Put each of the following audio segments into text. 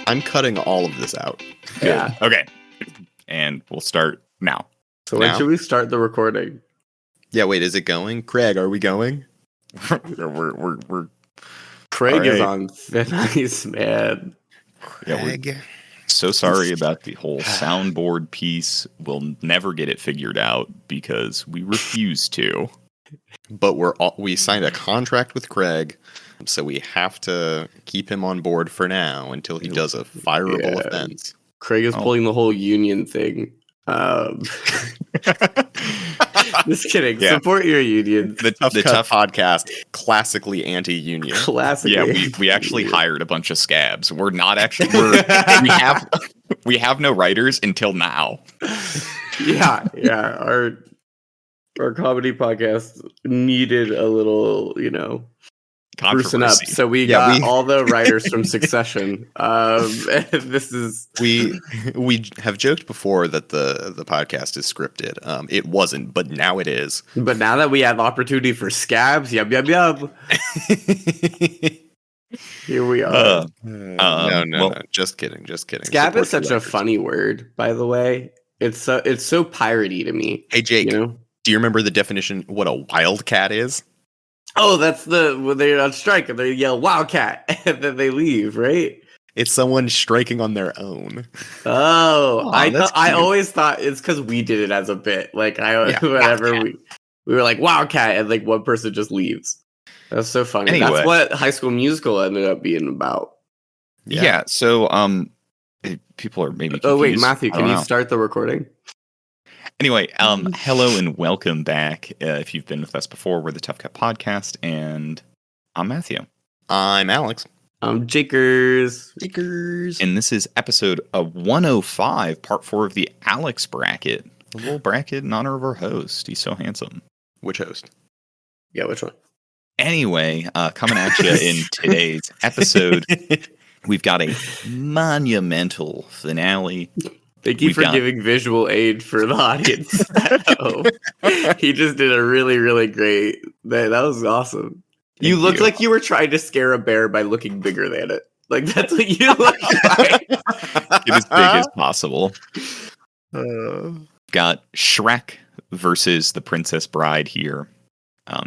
I'm cutting all of this out. Good. Yeah. Okay. And we'll start now. So when Now? should we start the recording? Yeah, wait, is it going? Craig, are we going? we're Craig is Alright. on thin ice, man. Yeah, we're- Craig. so sorry about the whole soundboard piece. We'll never get it figured out because we refuse to. But we signed a contract with Craig, so we have to keep him on board for now until he does a fireable Yeah. offense. Craig is pulling the whole union thing. Just kidding. Yeah. Support your union. The Tough tough podcast, classically anti-union. Classic. Yeah, we actually hired a bunch of scabs. We're not actually we have no writers until now. Yeah. Our comedy podcast needed a little, sprucing up. Controversy. So we Yeah, got all the writers from Succession. And this is We have joked before that the podcast is scripted. It wasn't, but now it is. but now that we have opportunity for scabs, yub. Here we are. No. Just kidding. Scab is Support such the a writers. funny word, by the way. It's so piratey to me. Hey Jake, You know? do you remember the definition what a wildcat is? Oh, that's when they're on strike and they yell "Wildcat" and then they leave, right? It's someone striking on their own. Oh, that's I cute. always thought it's because we did it as a bit. Like Yeah, whenever Wildcat. we were like Wildcat, and like one person just leaves. That's so funny. Anyway. That's what High School Musical ended up being about. Yeah. So people are maybe confused. Oh wait, Matthew, I can don't you know. start the recording? Anyway, hello and welcome back. If you've been with us before, we're the Tough Cut Podcast, and I'm Matthew. I'm Alex. Jakers. And this is episode 105, part 4 of the Alex bracket. A little bracket in honor of our host. He's so handsome. Which host? Yeah, which one? Anyway, coming at you in today's episode, we've got a monumental finale. Thank you We've for got- giving visual aid for the audience. He just did a really, really great. That was awesome. You Thank looked you. like you were trying to scare a bear by looking bigger than it. Like that's what you look like. Get as big as possible. Uh, Got Shrek versus The Princess Bride here.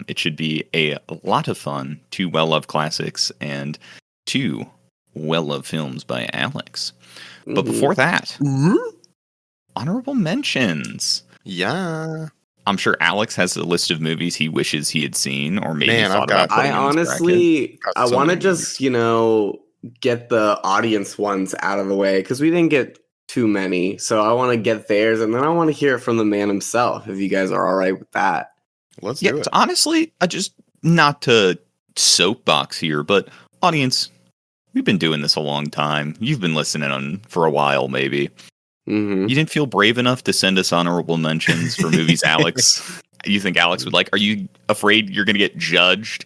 It should be a lot of fun. 2 well-loved classics and 2 well-loved films by Alex. But before that, honorable mentions. yeah. I'm sure Alex has a list of movies he wishes he had seen, or maybe Man, thought I've about got- putting I in his bracket. honestly, Got I so want to many just, get the audience ones out of the way because we didn't get too many. So I want to get theirs, and then I want to hear it from the man himself. If you guys are all right with that. Let's Yeah, do it. honestly, I just not to soapbox here, but audience, we've been doing this a long time. You've been listening on for a while, maybe. Mm-hmm. You didn't feel brave enough to send us honorable mentions for movies Alex you think Alex would like? Are you afraid you're going to get judged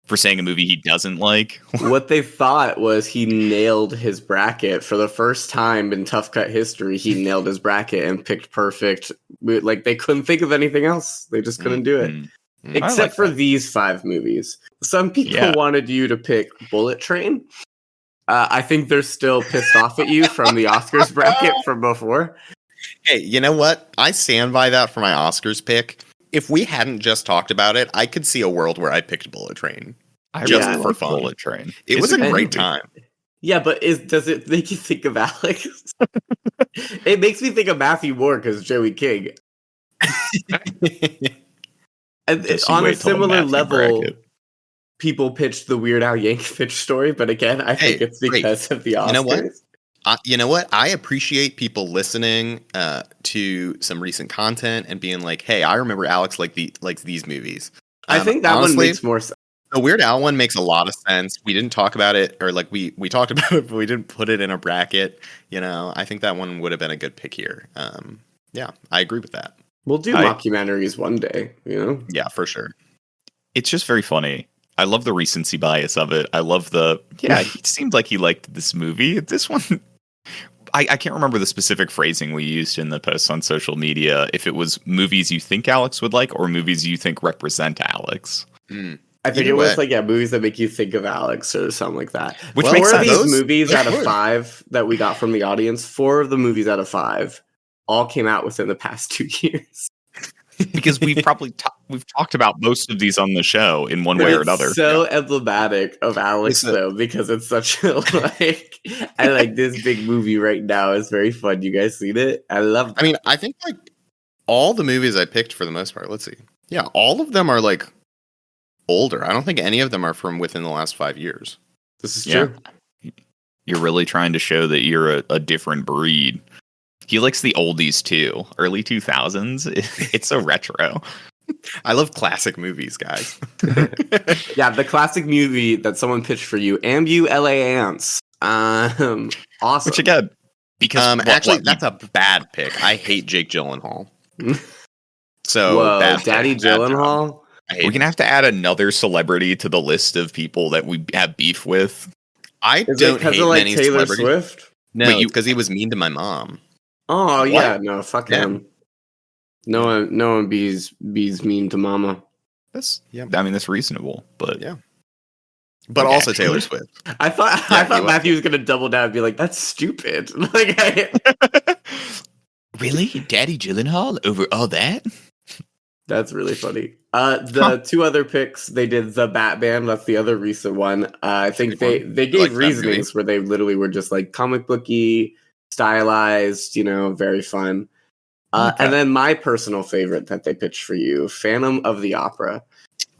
for saying a movie he doesn't like? What they thought was he nailed his bracket for the first time in Tough Cut history. He nailed his bracket and picked perfect. Like they couldn't think of anything else. They just couldn't do it. Mm. Mm. Except like for that. these 5 movies. Some people Yeah. wanted you to pick Bullet Train. I think they're still pissed off at you from the Oscars bracket from before. Hey, you know what? I stand by that for my Oscars pick. If we hadn't just talked about it, I could see a world where I picked Bullet Train. I Just really for like fun. Bullet Train. It It's was a good great movie. time. Yeah, but does it make you think of Alex? It makes me think of Matthew Moore because Joey King. And Just you on a wait till the similar Matthew level, bracket. people pitched the Weird Al Yankovic story, but again, I think Hey, it's because of the Oscars. You know what? You know what? I appreciate people listening to some recent content and being like, "Hey, I remember Alex likes these movies." I think that one honestly, makes more sense. the Weird Al one makes a lot of sense. We didn't talk about it, or like we talked about it, but we didn't put it in a bracket. I think that one would have been a good pick here. Yeah, I agree with that. We'll do I- mockumentaries one day, Yeah, for sure. It's just very funny. I love the recency bias of it. I love he seemed like he liked this movie. This one, I can't remember the specific phrasing we used in the posts on social media, if it was movies you think Alex would like or movies you think represent Alex. I think Either it was way. like movies that make you think of Alex or something like that. Which Four makes of sense. these Those- movies those out of would. 5 that we got from the audience, 4 of the movies out of 5 all came out within the past 2 years. Because we've talked about most of these on the show in one way or It's another. so emblematic of Alex, It's a- though, because it's such a like. I like this big movie right now. It's very fun. You guys seen it? I love. I mean, I think like all the movies I picked for the most part. Let's see. Yeah, all of them are like older. I don't think any of them are from within the last 5 years. This is Yeah. true. You're really trying to show that you're a different breed. He likes the oldies too. Early 2000s. It's so retro. I love classic movies, guys. Yeah, the classic movie that someone pitched for you, Ambu LA Ants. Awesome. Which again, because Actually, that's a bad pick. I hate Jake Gyllenhaal. So Whoa, bad pick, Daddy bad job. Gyllenhaal. I hate we're gonna have to add another celebrity to the list of people that we have beef with. I Is it don't because hate of like many Taylor celebrities. Swift? No, Wait, because he was mean to my mom. Oh What? yeah, no, fuck Yeah. him. No one bees mean to mama. That's Yeah. I mean that's reasonable, but Yeah. But Okay. also Taylor Swift. I thought Yeah, he was. Matthew was gonna double down and be like, "That's stupid." Like, really, Daddy Gyllenhaal over all that? that's really funny. The 2 other picks, they did the Batman. That's the other recent one. I think they Good one. gave like that reasonings where they literally were just like comic booky, stylized, very fun. Okay. And then my personal favorite that they pitched for you, Phantom of the Opera.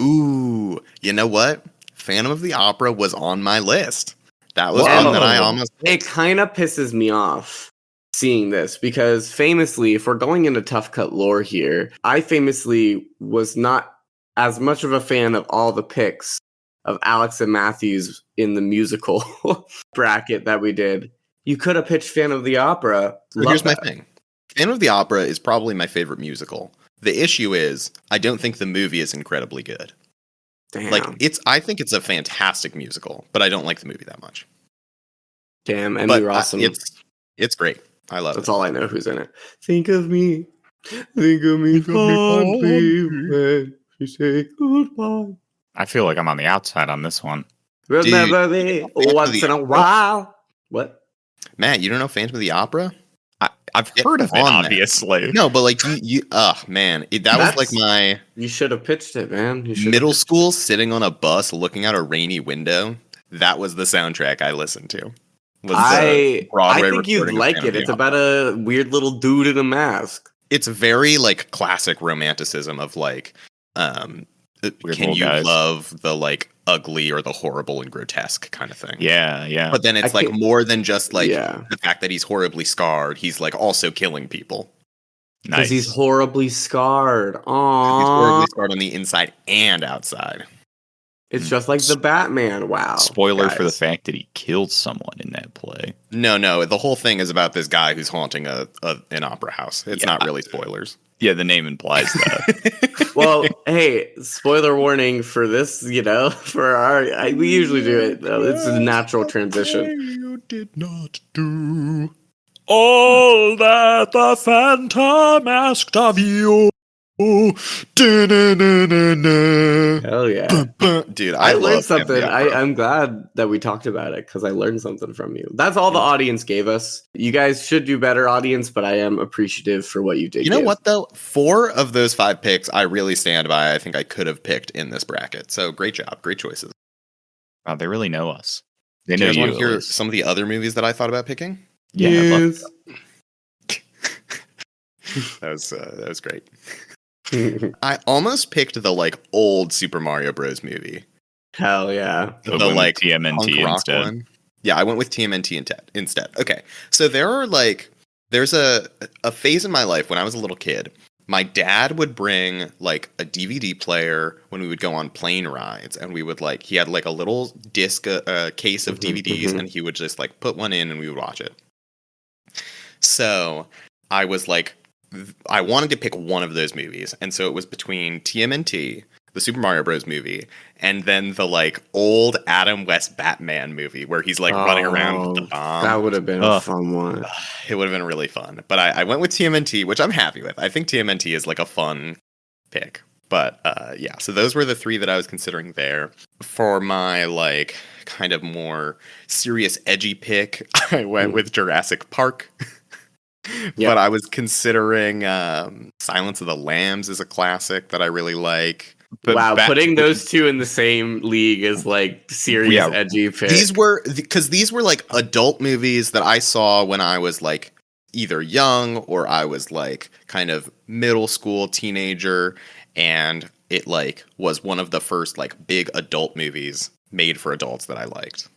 Ooh, you know what? Phantom of the Opera was on my list. That was Whoa. one that I almost. It kind of pisses me off seeing this because famously, if we're going into Tough Cut lore here, I famously was not as much of a fan of all the picks of Alex and Matthews in the musical bracket that we did. You could have pitched Phantom of the Opera. So Love here's that. my thing. Phantom of the Opera is probably my favorite musical. The issue is I don't think the movie is incredibly good. Damn. Like I think it's a fantastic musical, but I don't like the movie that much. Damn, and But you're awesome. it's great. I love That's it. all I know who's in it. Think of me fondly when you say goodbye. I feel like I'm on the outside on this one. Remember me Phantom of once the in a Opera? while. What? Matt, you don't know Phantom of the Opera? I've Get heard of it, on that. obviously. No, but like you man, that was like That's- my You should have pitched it, man. You should middle school sitting on a bus looking out a rainy window. That was the soundtrack I listened to. Was the I Broadway think you'd recording of like Phantom it. of It's the about a weird little dude in a mask. It's very like classic romanticism of like Weird can little you guys. love the like ugly or the horrible and grotesque kind of thing. Yeah. But then it's I like can't- more than just like Yeah. the fact that he's horribly scarred. He's like also killing people. Because Nice. he's horribly scarred. He's Aww. horribly scarred on the inside and outside. It's just like the Batman. Wow. Spoiler for the guys. fact that he killed someone in that play. No, the whole thing is about this guy who's haunting an opera house. It's Yeah. not really spoilers. Yeah, the name implies that. Well, hey, spoiler warning for this, for we usually do it. It's a natural transition. You did not do. All that the Phantom asked of you. Hell yeah. Dude, I love learned something. Phantom of the Opera. I'm glad that we talked about it because I learned something from you. That's all the audience gave us. You guys should do better, audience, but I am appreciative for what you did. You know give. what though? 4 of those 5 picks I really stand by. I think I could have picked in this bracket. So great job, great choices. Wow, they really know us. They Do know you guys you. want to at hear least. some of the other movies that I thought about picking? Yeah, I'd love Yes. That was great. I almost picked the like old Super Mario Bros. Movie. Hell yeah. So The went with like TMNT punk rock instead. one. Yeah, I went with TMNT instead. Okay, so there's a phase in my life when I was a little kid. My dad would bring like a DVD player when we would go on plane rides, and we would he had like a little disc case of DVDs, and he would just like put one in, and we would watch it. So I was like, I wanted to pick one of those movies, and so it was between TMNT, the Super Mario Bros. Movie, and then the like old Adam West Batman movie where he's like running around with the bomb. That would have been a fun one. It would have been really fun. But I went with TMNT, which I'm happy with. I think TMNT is like a fun pick. But yeah, so those were the three that I was considering there. For my like kind of more serious, edgy pick, I went with Jurassic Park. But I was considering Silence of the Lambs is a classic that I really like. But wow, back putting to the- those two in the same league is like serious Yeah. edgy pick. These were like adult movies that I saw when I was like either young or I was like kind of middle school teenager, and it like was one of the first like big adult movies made for adults that I liked.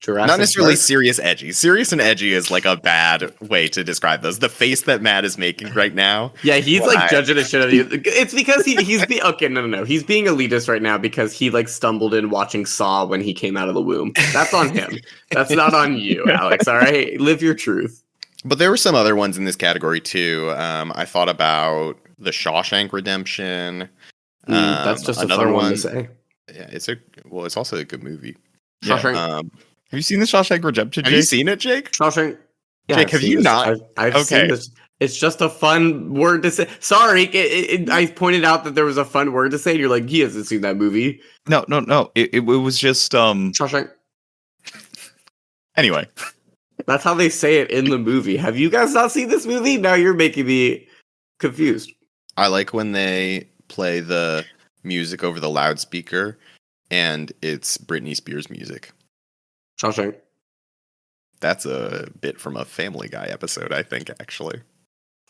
Jurassic Not necessarily Park? serious edgy. Serious and edgy is like a bad way to describe those. The face that Matt is making right now. Yeah, he's when like judging the shit out of you. It's because he's being okay. No. He's being elitist right now because he like stumbled in watching Saw when he came out of the womb. That's on him. That's not on you, Alex. All right, live your truth. But there were some other ones in this category too. I thought about The Shawshank Redemption. That's just another a fun one to say. Yeah, it's also a good movie. Shawshank. Have you seen the Shawshank Redemption? Have you seen it, Jake? Shawshank. Yeah, Jake, I've have seen you this. not? I've Okay. seen this. It's just a fun word to say. Sorry, I pointed out that there was a fun word to say, and you're like, he hasn't seen that movie. No. It was just Shawshank. Anyway. That's how they say it in the movie. Have you guys not seen this movie? Now you're making me confused. I like when they play the music over the loudspeaker, and it's Britney Spears music. Shawshank. That's a bit from a Family Guy episode, I think, actually.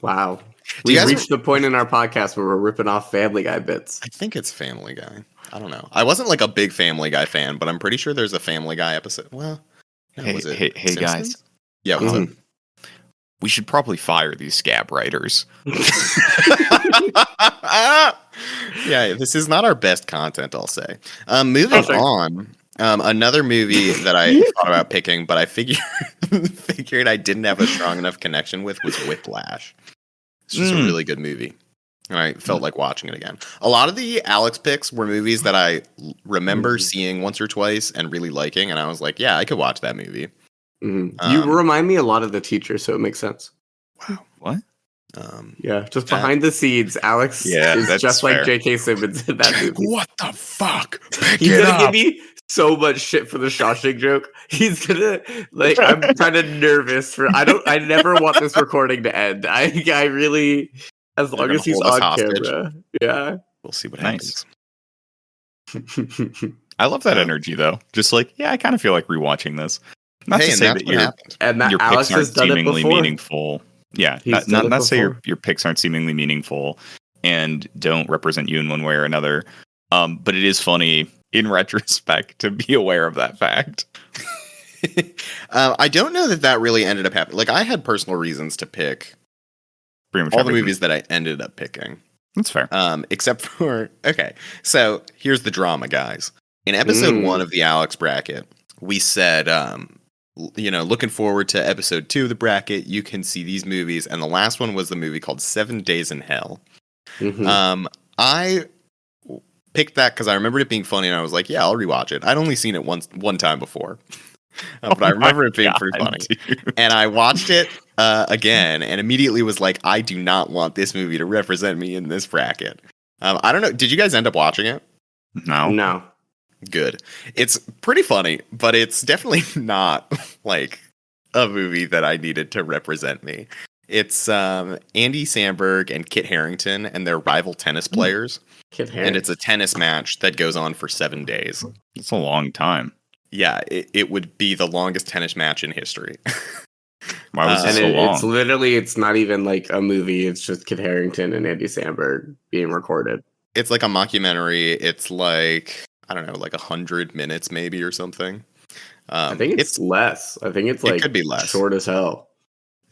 Wow. Do you We've guys- reached the point in our podcast where we're ripping off Family Guy bits. I think it's Family Guy. I don't know. I wasn't like a big Family Guy fan, but I'm pretty sure there's a Family Guy episode. Well, no, Hey, was it hey, Simpsons? guys. Yeah, what's Mhm. We should probably fire these scab writers. up? Yeah, this is not our best content, I'll say. Moving Okay. on, another movie that I thought about picking, but I figured I didn't have a strong enough connection with was Whiplash. It's just a really good movie. And I felt like watching it again. A lot of the Alex picks were movies that I remember seeing once or twice and really liking, and I was like, yeah, I could watch that movie. You Um, remind me a lot of The Teacher, so it makes sense. Wow. What? Yeah, just behind the scenes, Alex Yeah, is that's just fair. like J.K. Simmons in that movie. What the fuck? Pick He's it gonna give up. me so much shit for the Shawshank joke. He's gonna like. I'm kind of nervous for. I never want this recording to end. I really, as long They're as he's gonna hold on us hostage. camera. Yeah. We'll see what Nice. happens. I love that Yeah. energy though. Just like, yeah, I kind of feel like rewatching this. Not Hey, to and say that's that what your happened. And that your Alex picks aren't has done it seemingly before. meaningful. Yeah, He's done it not say before. your picks aren't seemingly meaningful and don't represent you in one way or another. But it is funny in retrospect to be aware of that fact. I don't know that really ended up happening. Like, I had personal reasons to pick Pretty much all the everything. movies that I ended up picking. That's fair. Except for, okay, so here's the drama, guys. In episode 1 of the Alex bracket, we said, looking forward to episode 2 of the bracket, you can see these movies. And the last one was the movie called 7 Days in Hell. I picked that because I remembered it being funny, and I was like, yeah, I'll rewatch it. I'd only seen it one time before. But I remember it being pretty funny. Dude. And I watched it again and immediately was like, I do not want this movie to represent me in this bracket. I don't know. Did you guys end up watching it? No. No. Good. It's pretty funny, but it's definitely not like a movie that I needed to represent me. It's Andy Samberg and Kit Harington, and they're rival tennis players. Kid hair. And it's a tennis match that goes on for 7 days. It's a long time. Yeah, it would be the longest tennis match in history. Why was it and so long? it's literally, it's not even like a movie. It's just Kid Harington and Andy Samberg being recorded. It's like a mockumentary. It's like, I don't know, like 100 minutes maybe or something. I think it's less. I think it's like it could be less. short as hell.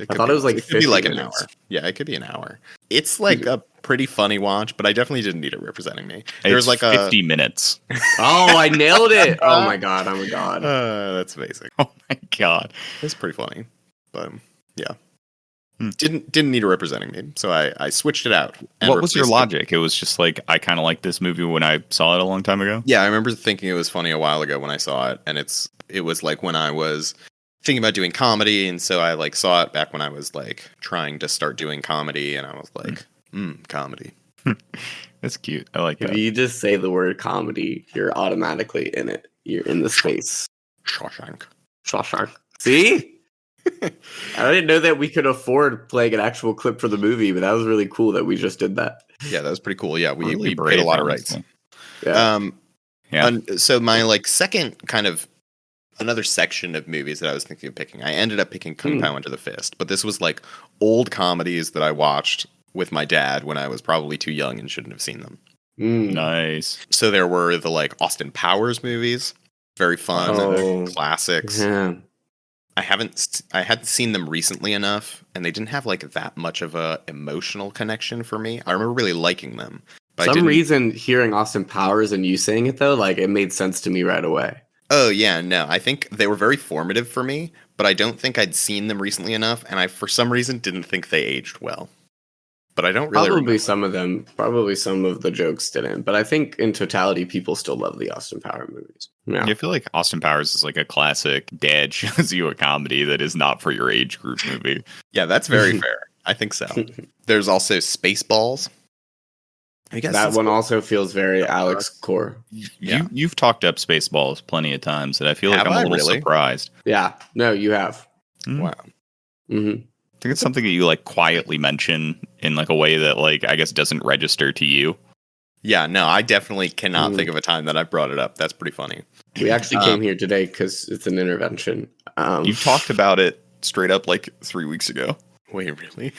I thought it was like it could be like 50 an minutes. hour. Yeah, it could be an hour. It's like a pretty funny watch, but I definitely didn't need it representing me. There's It's like 50 minutes. Oh, I nailed it. Oh my god. Oh my god. that's amazing. Oh my god. It's pretty funny, but yeah, Hmm. didn't need it representing me, so I switched it out. and What was your replaced it. logic? It was just like, I kind of liked this movie when I saw it a long time ago. Yeah, I remember thinking it was funny a while ago when I saw it, and it was like when I was thinking about doing comedy, and so I like saw it back when I was like trying to start doing comedy, and I was like, comedy. That's cute. I like If that. you just say the word comedy, you're automatically in it. You're in the space. Shawshank. Shawshank. See? I didn't know that we could afford playing an actual clip for the movie, but that was really cool that we just did that. Yeah, that was pretty cool. Yeah, we Really paid a brave, lot of rights. honestly. Yeah. Yeah. So my like second kind of another section of movies that I was thinking of picking, I ended up picking Kung Pao Under the Fist, but this was like old comedies that I watched with my dad when I was probably too young and shouldn't have seen them. Nice. So there were the like Austin Powers movies, very fun, classics. Yeah. I hadn't seen them recently enough, and they didn't have like that much of a emotional connection for me. I remember really liking them. But For some reason, hearing Austin Powers and you saying it though, like it made sense to me right away. Oh yeah, no, I think they were very formative for me, but I don't think I'd seen them recently enough, and I for some reason didn't think they aged well. But I don't really Probably some of them, probably some of the jokes didn't, but I think in totality, people still love the Austin Powers movies. Yeah. I feel like Austin Powers is like a classic dad shows you a comedy that is not for your age group movie. Yeah, that's very fair. I think so. There's also Spaceballs. I guess that one also feels very Alex core. You've talked up Spaceballs plenty of times, and I feel like I'm a little surprised. Yeah, no, you have. Wow. Mm-hmm. I think it's something that you like quietly mention in like a way that like I guess doesn't register to you. Yeah, no, I definitely cannot think of a time that I brought it up. That's pretty funny. We actually came here today because it's an intervention. You talked about it straight up like 3 weeks ago. Wait, really?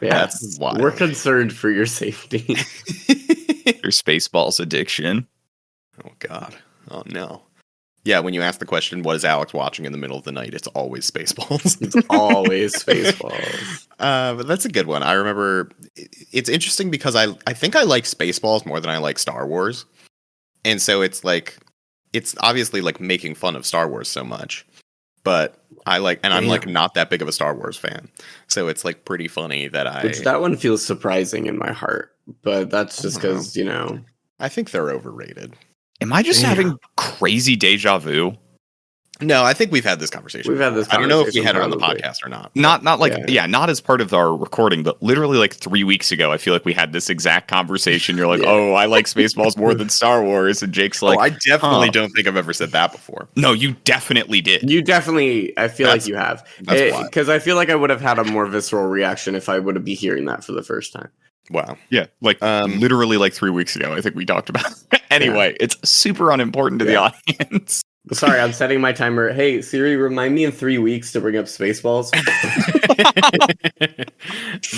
Yeah, that's wild. We're concerned for your safety. Your Spaceballs addiction. Oh God. Oh no. Yeah, when you ask the question, what is Alex watching in the middle of the night? It's always Spaceballs. It's always Spaceballs. But that's a good one. I remember it's interesting because I think I like Spaceballs more than I like Star Wars. And so it's like, it's obviously like making fun of Star Wars so much. But I like, and I'm like not that big of a Star Wars fan. So it's like pretty funny that Which that one feels surprising in my heart. But that's just because, you know. I think they're overrated. Am I just having crazy deja vu? No, I think we've had this conversation. We've had this I don't know if we had probably. it on the podcast or not. Not like not as part of our recording, but literally like 3 weeks ago, I feel like we had this exact conversation. You're like, oh, I like Spaceballs more than Star Wars. And Jake's like, I definitely don't think I've ever said that before. No, you definitely did. You definitely, I feel like you have. Because I feel like I would have had a more visceral reaction if I would have been hearing that for the first time. Wow. Yeah, like literally like 3 weeks ago, I think we talked about it. Anyway, it's super unimportant to the audience. Sorry, I'm setting my timer. Hey, Siri, remind me in 3 weeks to bring up Spaceballs.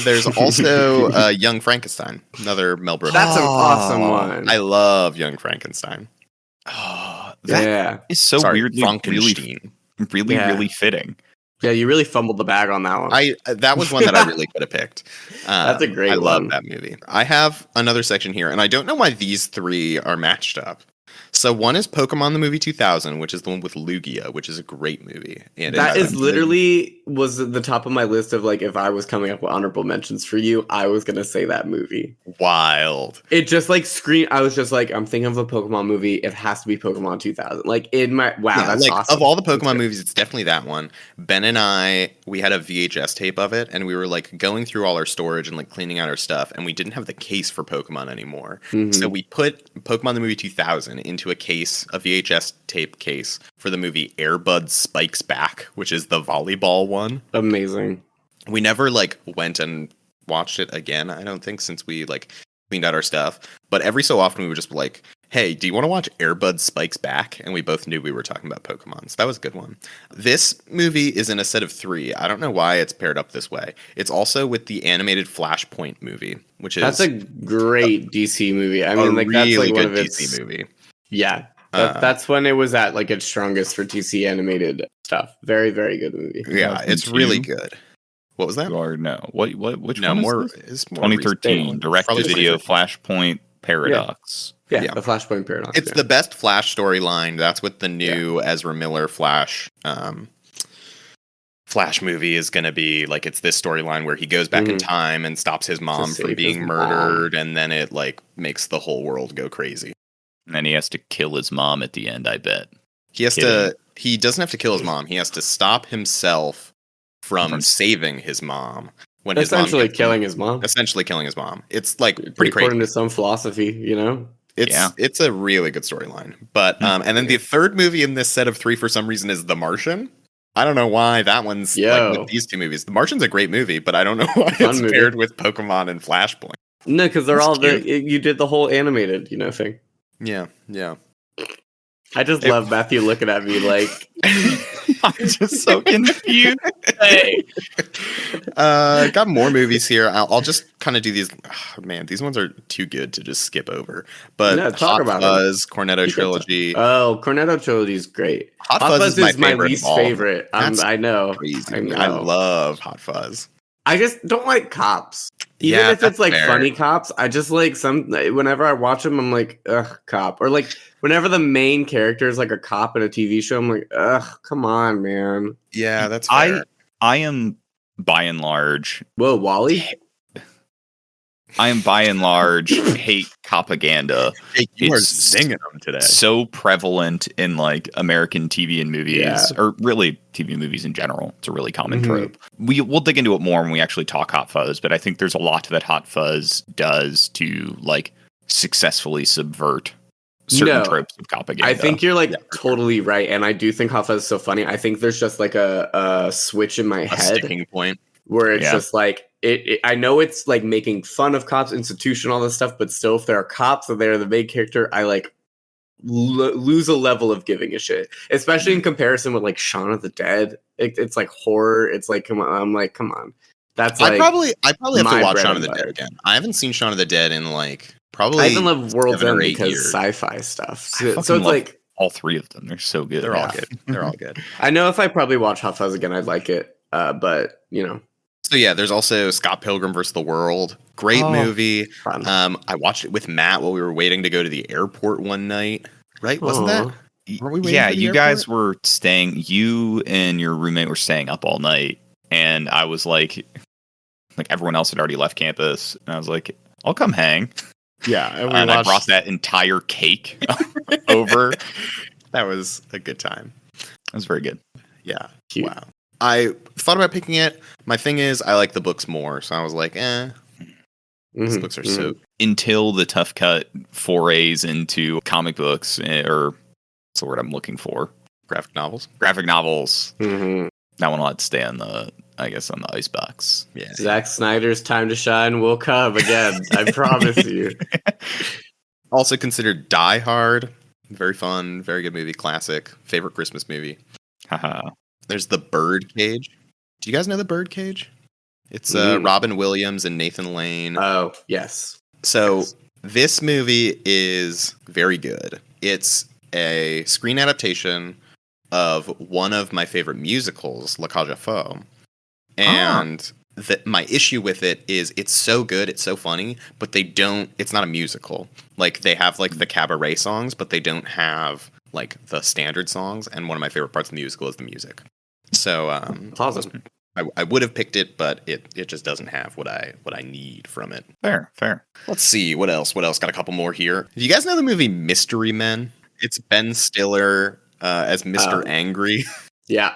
There's also Young Frankenstein, another Mel Brooks. That's an awesome one. I love Young Frankenstein. Oh, that is so weirdly really, really fitting. Yeah, you really fumbled the bag on that one. That was one that I really could have picked. That's a great one. I love that movie. I have another section here, and I don't know why these three are matched up. So one is Pokemon the Movie 2000, which is the one with Lugia, which is a great movie. And that is literally was at the top of my list of like if I was coming up with honorable mentions for you, I was gonna say that movie. Wild. It just like screamed. I was just like, I'm thinking of a Pokemon movie. It has to be Pokemon 2000. Like in my that's like awesome. Of all the Pokemon movies, it's definitely that one. Ben and we had a VHS tape of it, and we were like going through all our storage and like cleaning out our stuff, and we didn't have the case for Pokemon anymore. So we put Pokemon the Movie 2000 into a VHS tape case for the movie Air Bud Spikes Back, which is the volleyball one. Amazing. We never like went and watched it again, I don't think, since we like cleaned out our stuff. But every so often we would just be like, hey, do you want to watch Air Bud Spikes Back? And we both knew we were talking about Pokemon. So that was a good one. This movie is in a set of 3. I don't know why it's paired up this way. It's also with the animated Flashpoint movie, which is... That's a great DC movie. I mean, like really that's like one good of DC movie. Yeah. That's when it was at like its strongest for DC animated stuff. Very, very good movie. Yeah, it's really good. What was that? Or no? Which one is 2013 direct-to-video Flashpoint Paradox. Yeah, the Flashpoint Paradox. It's the best Flash storyline. That's what the new Ezra Miller Flash movie is going to be. Like, it's this storyline where he goes back in time and stops his mom from being murdered, and then it like makes the whole world go crazy. And then he has to kill his mom at the end, I bet. He doesn't have to kill his mom. He has to stop himself from saving his mom when his mom Essentially gets him- killing his mom. essentially killing his mom. It's like pretty crazy. According to some philosophy, you know? It's a really good storyline. But and then the third movie in this set of 3 for some reason is The Martian. I don't know why that one's like with these two movies. The Martian's a great movie, but I don't know why it's paired with Pokemon and Flashpoint. No, because they're That's all cute. you did the whole animated, thing. Yeah. I just love Matthew looking at me like I'm just so confused. hey. Got more movies here. I'll just kind of do these. Oh, man, these ones are too good to just skip over. But No, talk Hot about Fuzz, Cornetto Trilogy. Oh, Cornetto Trilogy is great. Hot Fuzz is my favorite least of all of them. favorite. That's I know. Crazy. I know. I love Hot Fuzz. I just don't like cops. Even Yeah, if it's that's like fair. funny cops, I just like whenever I watch them, I'm like, ugh, cop. Or like whenever the main character is like a cop in a TV show, I'm like, ugh, come on, man. Yeah, that's fair. I am by and large Whoa, Wally? hate propaganda. Hey, you are It's singing them today. So prevalent in like American TV and movies, Yeah. or really TV and movies in general. It's a really common Mhm. trope. We'll dig into it more when we actually talk Hot Fuzz, but I think there's a lot that Hot Fuzz does to like successfully subvert certain No. tropes of propaganda. I think you're like Yeah, for totally right, and I do think Hot Fuzz is so funny. I think there's just like a switch in my A head sticking point. where it's Yeah. just like I know it's like making fun of cops, institution, all this stuff, but still, if there are cops and they're the main character, I like lose a level of giving a shit, especially in comparison with like Shaun of the Dead. It's like horror. It's like come on. I'm like, come on. That's like I probably have to my watch bread Shaun and of the Dead butter. again. I haven't seen Shaun of the Dead in like probably I even love World's 7 or End 8 because years. sci-fi stuff. I So fucking it's love like all three of them. They're so good. They're all Yeah. good. They're all good. I know if I probably watch Hot Fuzz again, I'd like it. But So yeah, there's also Scott Pilgrim vs. the World. Great Oh, movie. fun. I watched it with Matt while we were waiting to go to the airport one night. Right? Wasn't Aw. that? Were we waiting Yeah, for the you airport? guys were staying. You and your roommate were staying up all night, and I was like everyone else had already left campus, and I was like, "I'll come hang." Yeah, And I brought that entire cake over. That That was a good time. was very good. Yeah. Cute. Wow. I thought about picking it. My thing is, I like the books more, so I was like, these Mhm, books are mhm. so. Until the tough cut forays into comic books, or what's the word I'm looking for? Graphic novels. Graphic novels. Mhm. That one will have to stay on the icebox. Yeah. Zack Snyder's time to shine will come again. I promise you. Also considered Die Hard. Very fun, very good movie, classic, favorite Christmas movie. Haha. There's The Birdcage. Do you guys know The Birdcage? It's Mm. Robin Williams and Nathan Lane. Oh yes. So Yes. this movie is very good. It's a screen adaptation of one of my favorite musicals, La Cage aux Folles. And my issue with it is it's so good, it's so funny, but it's not a musical. Like they have like the cabaret songs, but they don't have like the standard songs. And one of my favorite parts of the musical is the music. So It's awesome. I would have picked it, but it just doesn't have what I need from it. Fair. Let's see what else. Got a couple more here. Do you guys know the movie Mystery Men? It's Ben Stiller as Mr. Angry. Yeah.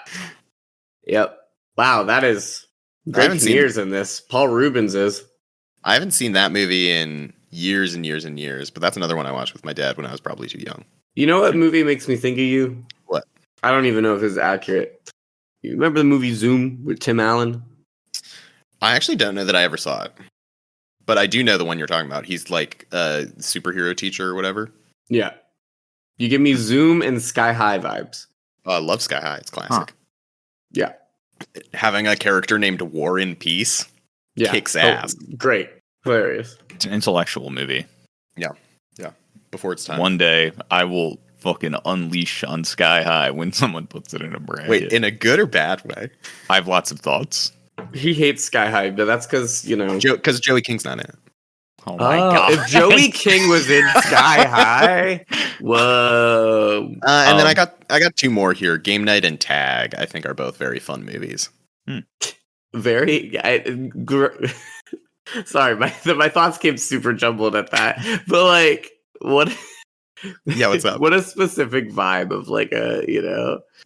Yep. Wow, that is I Greg haven't seen- Kinnear's in this. Paul Rubens is. I haven't seen that movie in years and years and years, but that's another one I watched with my dad when I was probably too young. You know what movie makes me think of you? What? I don't even know if this is accurate. You remember the movie Zoom with Tim Allen? I actually don't know that I ever saw it, but I do know the one you're talking about. He's like a superhero teacher or whatever. Yeah. You give me Zoom and Sky High vibes. Love Sky High. It's classic. Yeah. Having a character named War and Peace Yeah. kicks ass. Great. Hilarious. It's an intellectual movie. Before it's time. One day I will fucking unleash on Sky High when someone puts it in a bracket. Wait, in a good or bad way? I have lots of thoughts. He hates Sky High, but that's because, Because Joey King's not in it. Oh my god! If Joey King was in Sky High, whoa. And then I got two more here. Game Night and Tag, I think, are both very fun movies. Sorry, my thoughts came super jumbled at that. But like, what? Yeah, what's up? What a specific vibe of like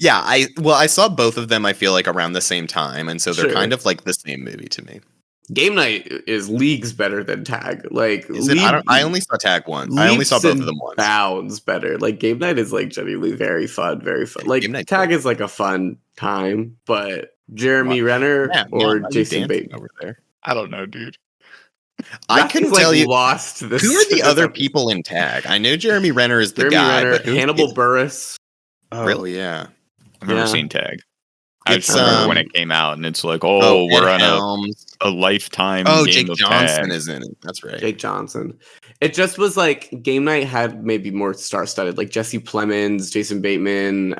Yeah, I saw both of them, I feel like, around the same time, and so they're Sure. kind of like the same movie to me. Game Night is leagues better than Tag. Like, Is it? I only saw Tag once. I only saw leaps both and of them once. bounds better. Like, Game Night is like genuinely very fun, very fun. Yeah, like, Game Night's Tag great. is like a fun time, but Jeremy Renner Yeah, or why are you Jason dancing Bateman. over there. I don't know, dude. I Nothing's, couldn't like, tell you lost this. who are the this other episode. people in Tag. I know Jeremy Renner is the Jeremy guy, Renner, but who Hannibal is- Buress. Oh yeah, I've never Yeah. seen Tag. I It's, just remember when it came out, and it's like, Ed we're on Helms. a lifetime Oh, game Jake of Johnson Tag. is in it. That's right. Jake Johnson. It just was like Game Night had maybe more star-studded, like Jesse Plemons, Jason Bateman,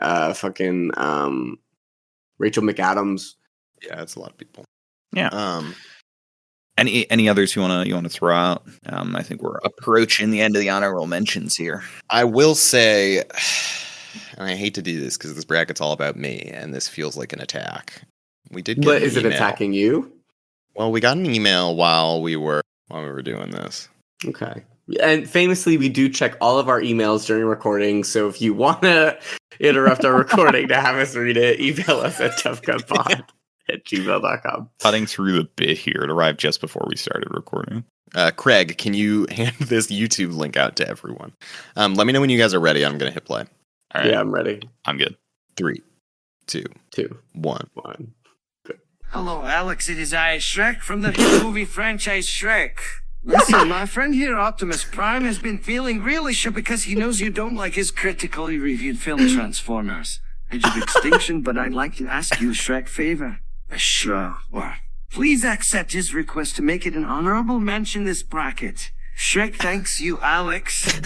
Rachel McAdams. Yeah, it's a lot of people. Yeah. Any others you wanna throw out? I think we're approaching the end of the honorable mentions here. I will say, and I hate to do this because this bracket's all about me, and this feels like an attack. We did get But an is it email. attacking you? Well, we got an email while we were doing this. Okay. And famously, we do check all of our emails during recording. So if you want to interrupt our recording to have us read it, email us at toughcutpod@gmail.com. Cutting through the bit here. It arrived just before we started recording. Craig, can you hand this YouTube link out to everyone? Let me know when you guys are ready. I'm going to hit play. All right. Yeah, I'm ready. I'm good. 3, 2, 2, 1. 1. Hello, Alex. It is I, Shrek, from the hit movie franchise Shrek. Listen, my friend here, Optimus Prime, has been feeling really sure because he knows you don't like his critically reviewed film Transformers: Age of Extinction, but I'd like to ask you a Shrek favor. Sure. Please accept his request to make it an honorable mention this bracket. Shrek thanks you, Alex.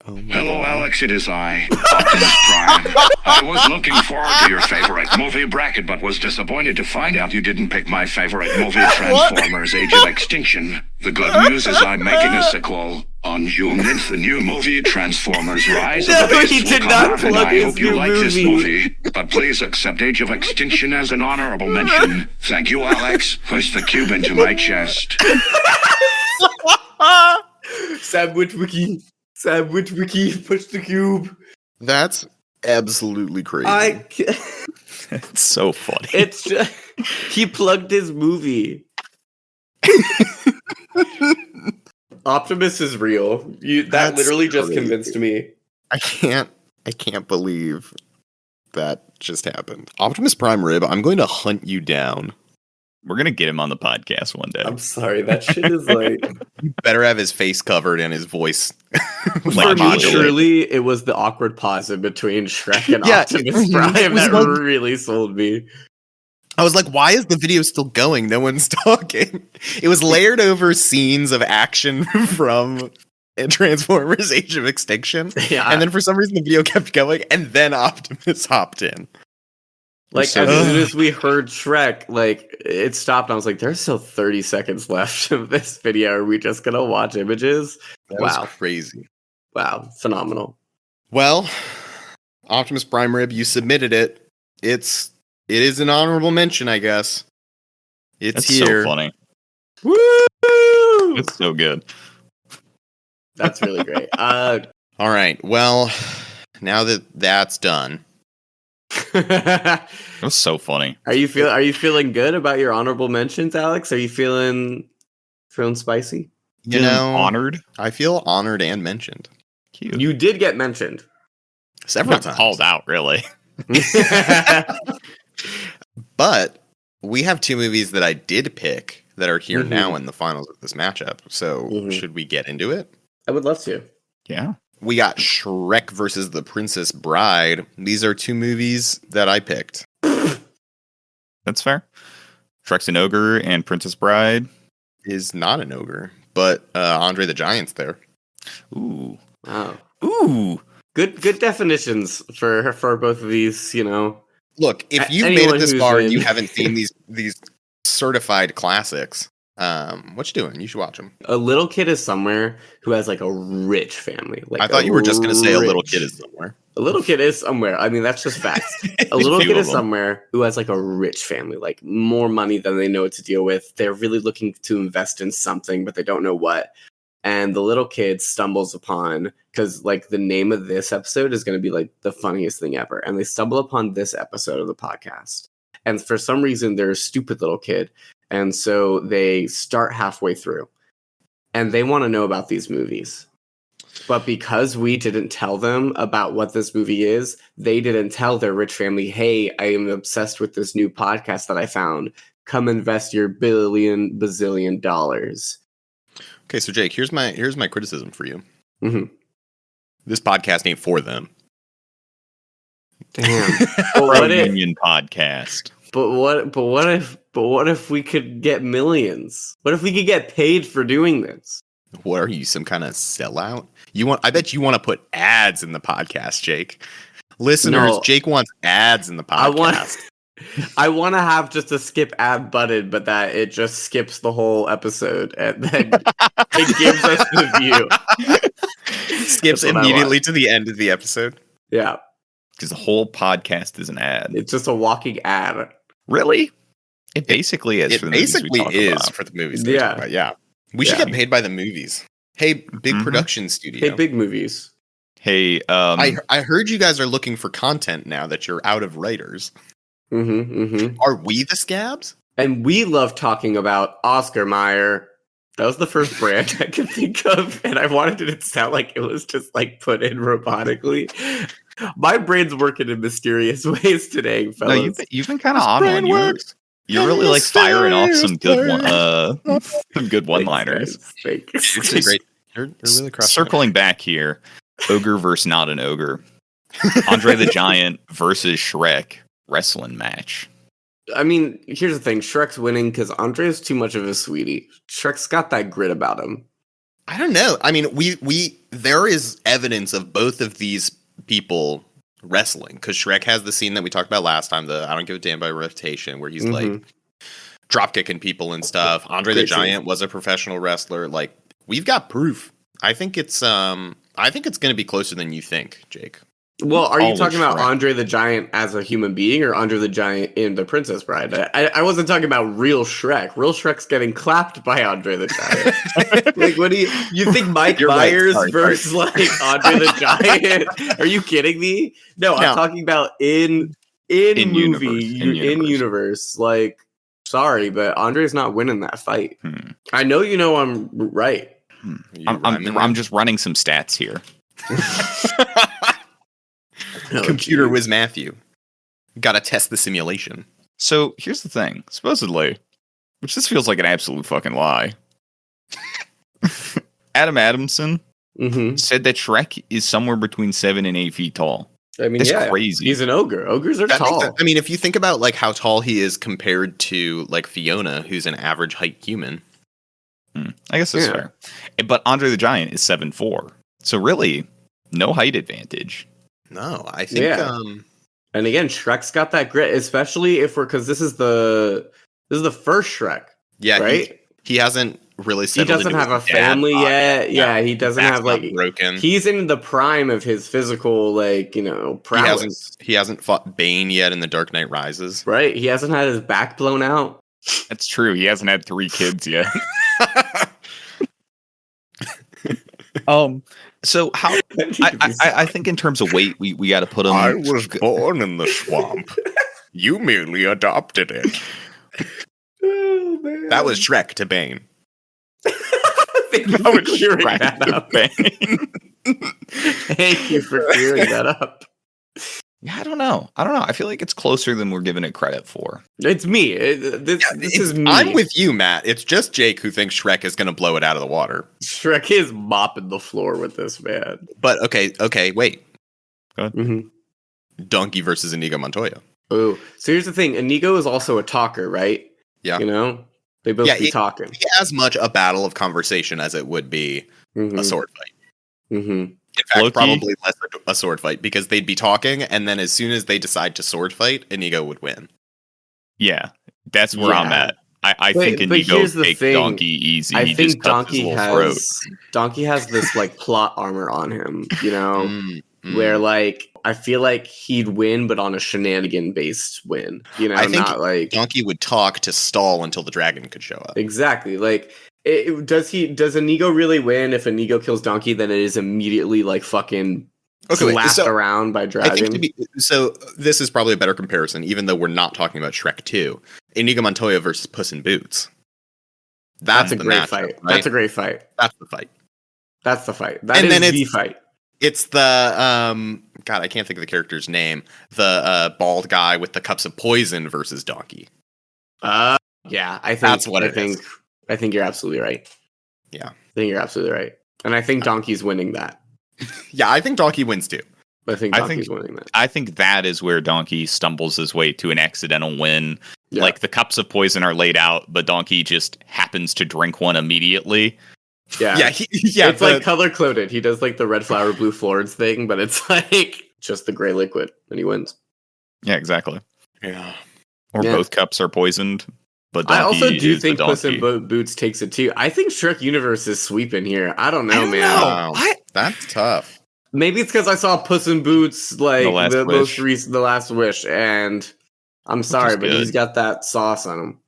Oh my Hello, God. Alex. It is I, Optimus Prime. I was looking forward to your favorite movie bracket, but was disappointed to find out you didn't pick my favorite movie, Transformers: Age of Extinction. The good news is I'm making a sequel. On June 9th, the new movie, Transformers: Rise of the No, Beasts, he will did come not out, and plug I his hope you new like this movie. movie. But please accept Age of Extinction as an honorable mention. Thank you, Alex. Push the cube into my chest. Sandwich Wiki, push the cube. That's absolutely crazy. It's so funny. It's just, he plugged his movie. Optimus is real. That That's literally just crazy. convinced me. I can't believe that just happened. Optimus Prime Rib, I'm going to hunt you down. We're gonna get him on the podcast one day. I'm sorry, that shit is like. You better have his face covered and his voice For me, modulated. truly, it was the awkward pause in between Shrek and Yeah, Optimus it Prime was that like- really sold me. I was like, why is the video still going? No one's talking. It was layered over scenes of action from Transformers: Age of Extinction. Yeah, And then for some reason the video kept going, and then Optimus hopped in. like so- as soon as we heard Shrek, like it stopped. And I was like, "There's still 30 seconds left of this video. Are we just gonna watch images?" That Wow. was crazy. Wow, phenomenal. Well, Optimus Prime Rib, you submitted it. It is an honorable mention, I guess. It's That's here. so funny. Woo! It's so good. That's really great. All right. Well, now that that's done, It was so funny. Are you feeling good about your honorable mentions, Alex? Are you feeling spicy? you Feeling know, honored. I feel honored and mentioned Cute. You did get mentioned. several Not times. called out, really. But we have two movies that I did pick that are here Mhm. now in the finals of this matchup. So Mhm. should we get into it? I would love to. Yeah. We got Shrek versus The Princess Bride. These are two movies that I picked. That's fair. Shrek's an ogre and Princess Bride. Is not an ogre, but Andre the Giant's there. Ooh. Wow. Ooh. Good definitions for both of these, you know. Look, if you've made Anyone it this who's far and in- you haven't seen these certified classics, what you doing? You should watch them. A little kid is somewhere who has like a rich family. Like I thought you were just going to say a little rich- kid is somewhere. A little kid is somewhere. I mean, that's just facts. A little Few kid of is them. somewhere who has like a rich family, like more money than they know what to deal with. They're really looking to invest in something, but they don't know what. And the little kid stumbles upon, because like the name of this episode is going to be like the funniest thing ever. And they stumble upon this episode of the podcast. and for some reason they're a stupid little kid, and so they start halfway through, and they want to know about these movies. But because we didn't tell them about what this movie is, they didn't tell their rich family, hey, I am obsessed with this new podcast that I found. Come invest your bazillion dollars. Okay, so Jake, here's my criticism for you. Mm-hmm. This podcast ain't for them. Damn. Pro Union podcast. But what if we could get millions? What if we could get paid for doing this? What are you, some kind of sellout? I bet you want to put ads in the podcast, Jake. Listeners, No. Jake wants ads in the podcast. I want to have just a skip ad button, but that it just skips the whole episode and then it gives us the view. Skips That's what I immediately want. to the end of the episode. Yeah, Because the whole podcast is an ad. it's just a walking ad. Really? It basically is. It for the movies we basically talk is about. for the movies. that we talk about, yeah. We should Yeah. get paid by the movies. Hey, big Mhm. production studio. Hey, big movies. Hey, I heard you guys are looking for content now that you're out of writers. Are we the scabs? And we love talking about Oscar Mayer. That was the first brand I could think of, and I wanted it to sound like it was just like put in robotically. My brain's working in mysterious ways today, no, fellas. you've been kind of This on brain one. works. You're really like firing off some good some good one-liners. Thanks. It's a great. You're really crossing. Circling back here, ogre versus not an ogre. Andre the Giant versus Shrek wrestling match. I mean, here's the thing: Shrek's winning because Andre's too much of a sweetie. Shrek's got that grit about him. I don't know. I mean, we there is evidence of both of these people wrestling because Shrek has the scene that we talked about last time. The I don't give a damn by reputation, where he's like drop kicking people and stuff. Andre the Great scene. Giant was a professional wrestler. Like we've got proof. I think it's going to be closer than you think, Jake. Well, are you All of talking about Shrek. Andre the Giant as a human being or Andre the Giant in The Princess Bride? I wasn't talking about real Shrek. Real Shrek's getting clapped by Andre the Giant. Like, what do you think Mike You're right. Myers Sorry. versus like Andre the Giant? Are you kidding me? No, I'm talking about in universe. Like, sorry, but Andre's not winning that fight. I know you know I'm right. I'm just running some stats here. Computer whiz Matthew. Got to test the simulation. So here's the thing. Supposedly, which this feels like an absolute fucking lie. Adam Adamson said that Shrek is somewhere between 7 and 8 feet tall. I mean, That's yeah, crazy. He's an ogre. Ogres are That makes tall. sense. I mean, if you think about like how tall he is compared to like Fiona, who's an average height human. I guess that's fair. But Andre the Giant is 7'4". So really, no height advantage. No, I think. Yeah. And again, Shrek's got that grit, especially if because this is the first Shrek. Yeah, right. He hasn't really. He settled doesn't into have a his dad family bod yet. Yeah, he doesn't That's have not like broken. He's in the prime of his physical, like prowess. He hasn't fought Bane yet in The Dark Knight Rises. Right. He hasn't had his back blown out. That's true. He hasn't had 3 kids yet. So how I think in terms of weight, we got to put him. I was born in the swamp. You merely adopted it. Oh, man. That was Shrek to Bane. Thank you for clearing that up. Thank you for clearing that up. Yeah, I don't know. I feel like it's closer than we're giving it credit for. It's me. This is me. I'm with you, Matt. It's just Jake who thinks Shrek is going to blow it out of the water. Shrek is mopping the floor with this, man. But okay, wait. Mm-hmm. Donkey versus Inigo Montoya. Oh, so here's the thing. Inigo is also a talker, right? Yeah. You know? They both be talking. Be as much a battle of conversation as it would be a sword fight. Mm-hmm. In fact, Loki. probably less a sword fight because they'd be talking, and then as soon as they decide to sword fight, Inigo would win. Yeah, that's where I'm at. I think but Inigo here's the takes thing. Donkey easy. I He think just cuts his little throat. Donkey has this like plot armor on him, you know, Mm-hmm. where like I feel like he'd win, but on a shenanigan based win. You know, I think not like Donkey would talk to stall until the dragon could show up. exactly like. Does Inigo really win? If Inigo kills Donkey, then it is immediately like fucking Okay, wait, slapped so around by I dragon. think this is probably a better comparison, even though we're not talking about Shrek 2. Inigo Montoya versus Puss in Boots. That's a the great matchup, fight. right? That's a great fight. That's the fight. That's the fight. That And is then the fight. It's the God, I can't think of the character's name. The bald guy with the cups of poison versus Donkey. Yeah, I think That's what I it think is. I think you're absolutely right. Yeah. I think you're absolutely right. And I think Donkey's winning that. Yeah, I think Donkey wins too. I think I Donkey's think- winning that. I think that is where Donkey stumbles his way to an accidental win. Yeah. Like the cups of poison are laid out, but Donkey just happens to drink one immediately. Yeah. Yeah, It's like color coded. He does like the red flower, blue florins thing, but it's like just the gray liquid and he wins. Yeah, exactly. yeah. Or Yeah. both cups are poisoned. But I Donkey also do is the think Puss in donkey. Boots takes it too. I think Shrek Universe is sweeping here. I don't know, I don't man. know. Wow, that's tough. Maybe it's because I saw Puss in Boots like The Last the most Wish. recent, The Last Wish, and I'm sorry, but good. he's got that sauce on him.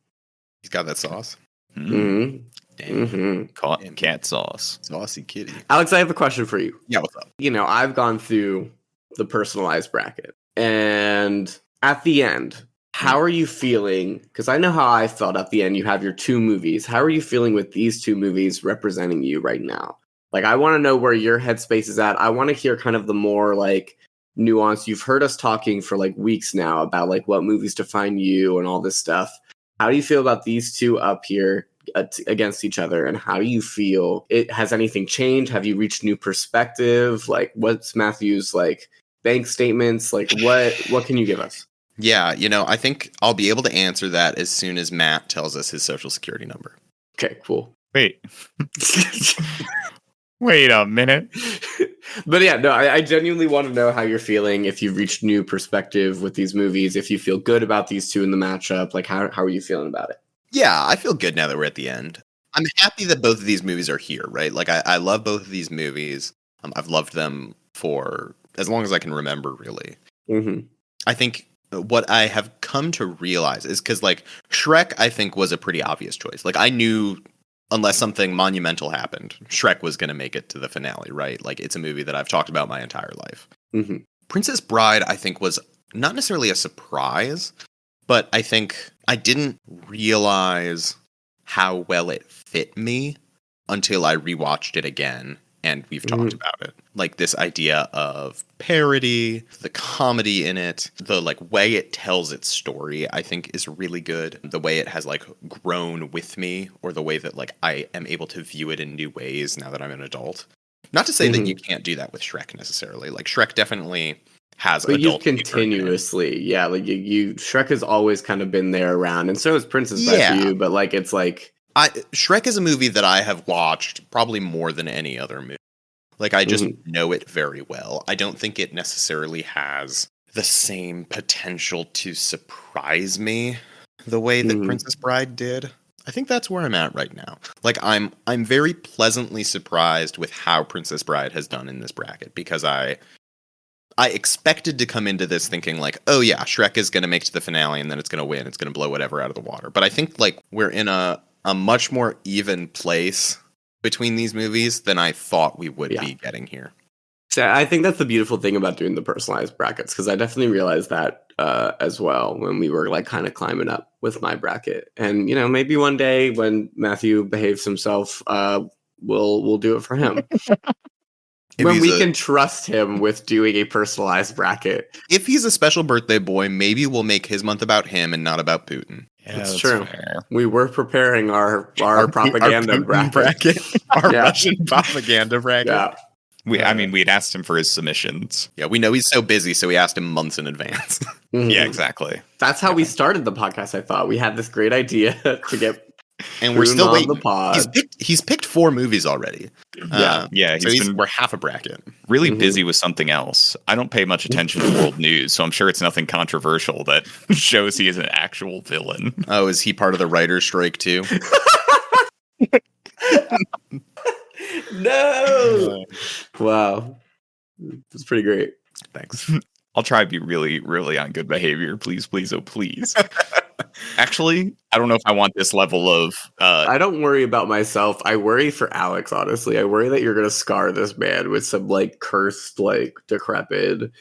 He's got that sauce. Mm, Mm-hmm. Damn. Mm-hmm. cat sauce. Saucy kitty. Alex, I have a question for you. Yeah, what's up? You know, I've gone through the personalized bracket, and at the end, how are you feeling? Because I know how I felt at the end. You have your two movies. How are you feeling with these two movies representing you right now? Like, I want to know where your headspace is at. I want to hear kind of the more like nuance. You've heard us talking for like weeks now about like what movies define you and all this stuff. How do you feel about these two up here against each other? And how do you feel? Has anything changed? Have you reached new perspective? Like, what's Matthew's like bank statements? Like, what can you give us? Yeah, I think I'll be able to answer that as soon as Matt tells us his social security number. Okay, cool. Wait. Wait a minute. But yeah, no, I genuinely want to know how you're feeling, if you've reached new perspective with these movies, if you feel good about these two in the matchup. Like, how are you feeling about it? Yeah, I feel good now that we're at the end. I'm happy that both of these movies are here, right? Like, I love both of these movies. I've loved them for as long as I can remember, really. Mm-hmm. I think what I have come to realize is because, like, Shrek, I think, was a pretty obvious choice. Like, I knew unless something monumental happened, Shrek was going to make it to the finale, right? Like, it's a movie that I've talked about my entire life. Mm-hmm. Princess Bride, I think, was not necessarily a surprise, but I think I didn't realize how well it fit me until I rewatched it again and we've talked about it. Like, this idea of parody, the comedy in it, the like way it tells its story, I think is really good. The way it has like grown with me, or the way that like I am able to view it in new ways now that I'm an adult. Not to say that you can't do that with Shrek necessarily. Like, Shrek definitely has But adult you've humor in it. continuously, yeah, like you Shrek has always kind of been there around, and so is Princess Bride for you, but like it's like Shrek is a movie that I have watched probably more than any other movie. Like, I just know it very well. I don't think it necessarily has the same potential to surprise me the way that Princess Bride did. I think that's where I'm at right now. Like, I'm very pleasantly surprised with how Princess Bride has done in this bracket, because I expected to come into this thinking like, oh yeah, Shrek is going to make it to the finale and then it's going to win. It's going to blow whatever out of the water. But I think like we're in a much more even place between these movies than I thought we would be getting here. So I think that's the beautiful thing about doing the personalized brackets, because I definitely realized that as well when we were like kind of climbing up with my bracket. And maybe one day when Matthew behaves himself, we'll do it for him. When we can trust him with doing a personalized bracket. If he's a special birthday boy, maybe we'll make his month about him and not about Putin. Yeah, That's that's true. fair. We were preparing our propaganda Putin bracket. Our Yeah. Russian propaganda bracket. Yeah. I mean, we'd asked him for his submissions. Yeah, we know he's so busy, so we asked him months in advance. Mhm. Yeah, exactly. That's how we started the podcast. I thought we had this great idea to get, And we're Prune still on waiting. the pod. He's picked 4 movies already. Yeah, So he's been we're half a bracket. really busy with something else. I don't pay much attention to world news, so I'm sure it's nothing controversial that shows he is an actual villain. Oh, is he part of the writer's strike too? No. Wow. That's pretty great. Thanks. I'll try to be really, really on good behavior. Please, please, oh please. Actually, I don't know if I want this level of. I don't worry about myself. I worry for Alex, honestly. I worry that you're going to scar this man with some, like, cursed, like, decrepit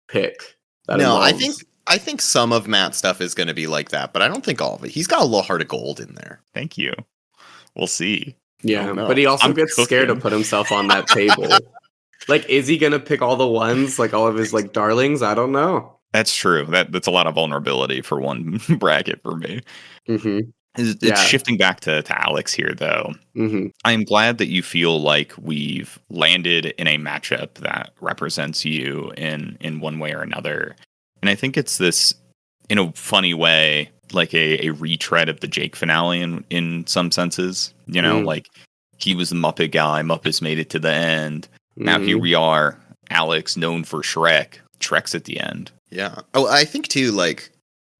pick. That No, involves... I think some of Matt's stuff is going to be like that, but I don't think all of it. He's got a little heart of gold in there. Thank you. We'll see. Yeah, Oh, no. but he also I'm gets scared to cooking. put himself on that table. Like, is he going to pick all the ones, like, all of his, like, darlings? I don't know. That's true. That's a lot of vulnerability for one bracket for me. Mm-hmm. It's Yeah. shifting back to Alex here, though. Mm-hmm. I'm glad that you feel like we've landed in a matchup that represents you in one way or another. And I think it's this, in a funny way, like a retread of the Jake finale in some senses. You know, like he was the Muppet guy. Muppets made it to the end. Now here we are, Alex, known for Shrek. Shrek's at the end. Yeah. Oh, I think too, like,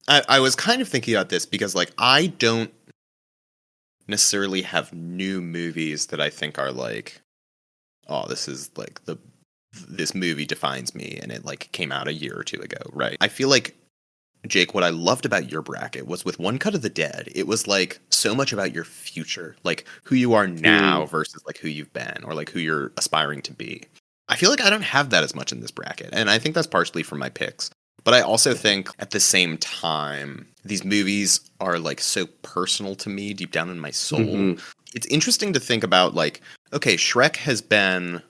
I was kind of thinking about this because, like, I don't necessarily have new movies that I think are like, oh, this is like this movie defines me and it like came out a year or two ago, right? I feel like, Jake, what I loved about your bracket was with One Cut of the Dead, it was like so much about your future, like who you are now versus like who you've been or like who you're aspiring to be. I feel like I don't have that as much in this bracket, and I think that's partially from my picks. But I also think at the same time, these movies are like so personal to me deep down in my soul. Mm-hmm. It's interesting to think about, like, okay, Shrek has been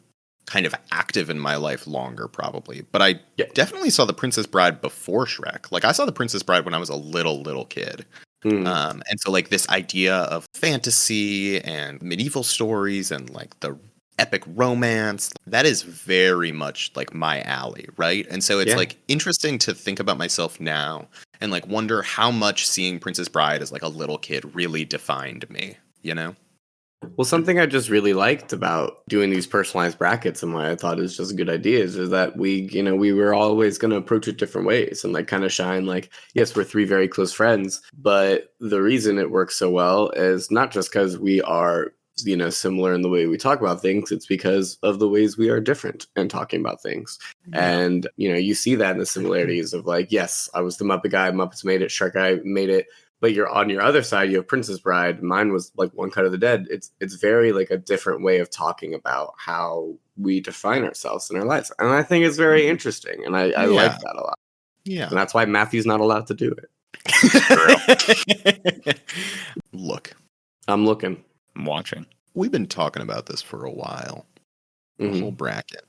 kind of active in my life longer probably, but I definitely saw The Princess Bride before Shrek. Like, I saw The Princess Bride when I was a little kid. And so like this idea of fantasy and medieval stories and like the epic romance, that is very much like my alley, right? And so it's like interesting to think about myself now and like wonder how much seeing Princess Bride as like a little kid really defined me, you know? Well, something I just really liked about doing these personalized brackets and why I thought it was just a good idea is that we were always going to approach it different ways and like kind of shine like, yes, we're three very close friends, but the reason it works so well is not just because we are, you know, similar in the way we talk about things. It's because of the ways we are different in talking about things. And, you know, you see that in the similarities of like, yes, I was the Muppet guy, Muppets made it, Shrek guy made it. But you're on your other side, you have Princess Bride. Mine was like One Cut of the Dead. It's very like a different way of talking about how we define ourselves in our lives. And I think it's very interesting. And I like that a lot. Yeah. And that's why Matthew's not allowed to do it. Look. I'm looking. I'm watching. We've been talking about this for a while. The whole bracket.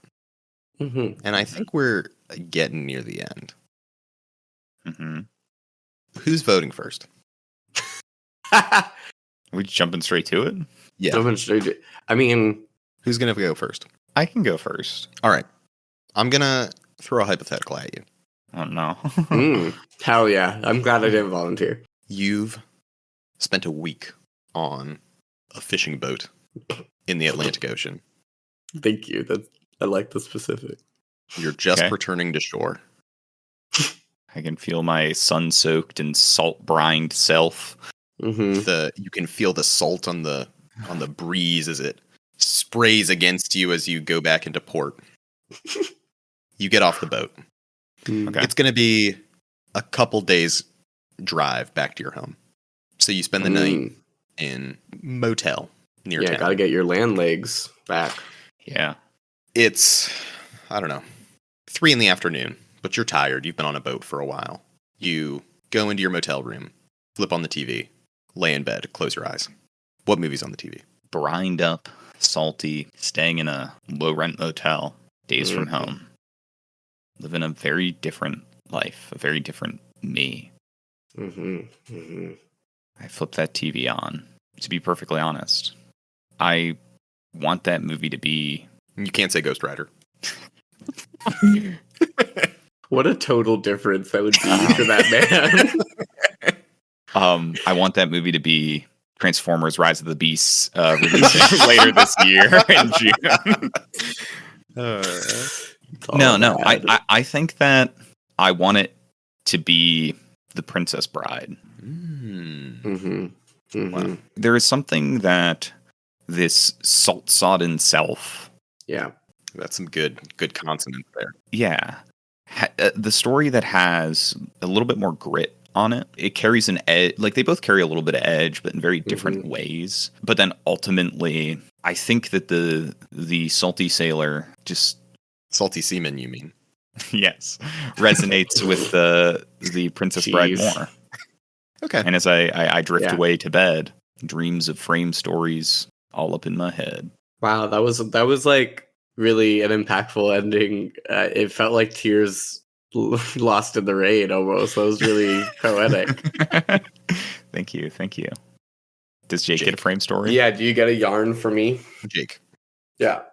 And I think we're getting near the end. Who's voting first? Are we jumping straight to it? Yeah. Jumping straight to, I mean, who's going to go first? I can go first. All right. I'm going to throw a hypothetical at you. Oh, no. Hell yeah. I'm glad I didn't volunteer. You've spent a week on a fishing boat in the Atlantic Ocean. Thank you. I like the specific. You're just returning to shore. I can feel my sun-soaked and salt-brined self. You can feel the salt on the breeze as it sprays against you as you go back into port. You get off the boat. Okay. It's going to be a couple days drive back to your home. So you spend the night in motel near town. Yeah, gotta get your land legs back. Yeah. It's, I don't know, 3 p.m, but you're tired. You've been on a boat for a while. You go into your motel room, flip on the TV, lay in bed, close your eyes. What movie's on the TV? Brined up, salty, staying in a low-rent motel, days from home. Living a very different life, a very different me. I flip that TV on. To be perfectly honest, I want that movie to be... You can't say Ghost Rider. What a total difference that would be for that man. I want that movie to be Transformers: Rise of the Beasts, releasing later this year in June. No. I think that I want it to be The Princess Bride. Wow. There is something that this salt-sodden self. Yeah, that's some good consonants there. Yeah. The story that has a little bit more grit on it. It carries an edge, like they both carry a little bit of edge, but in very different ways. But then ultimately, I think that the Salty Sailor just Salty Seaman, you mean? yes resonates with the Princess Bride more. Okay. And as I drift away to bed, dreams of frame stories all up in my head. Wow, that was like really an impactful ending. It felt like tears lost in the rain almost. That was really poetic. Thank you. Does Jake get a frame story? Yeah, do you get a yarn for me? Jake. Yeah.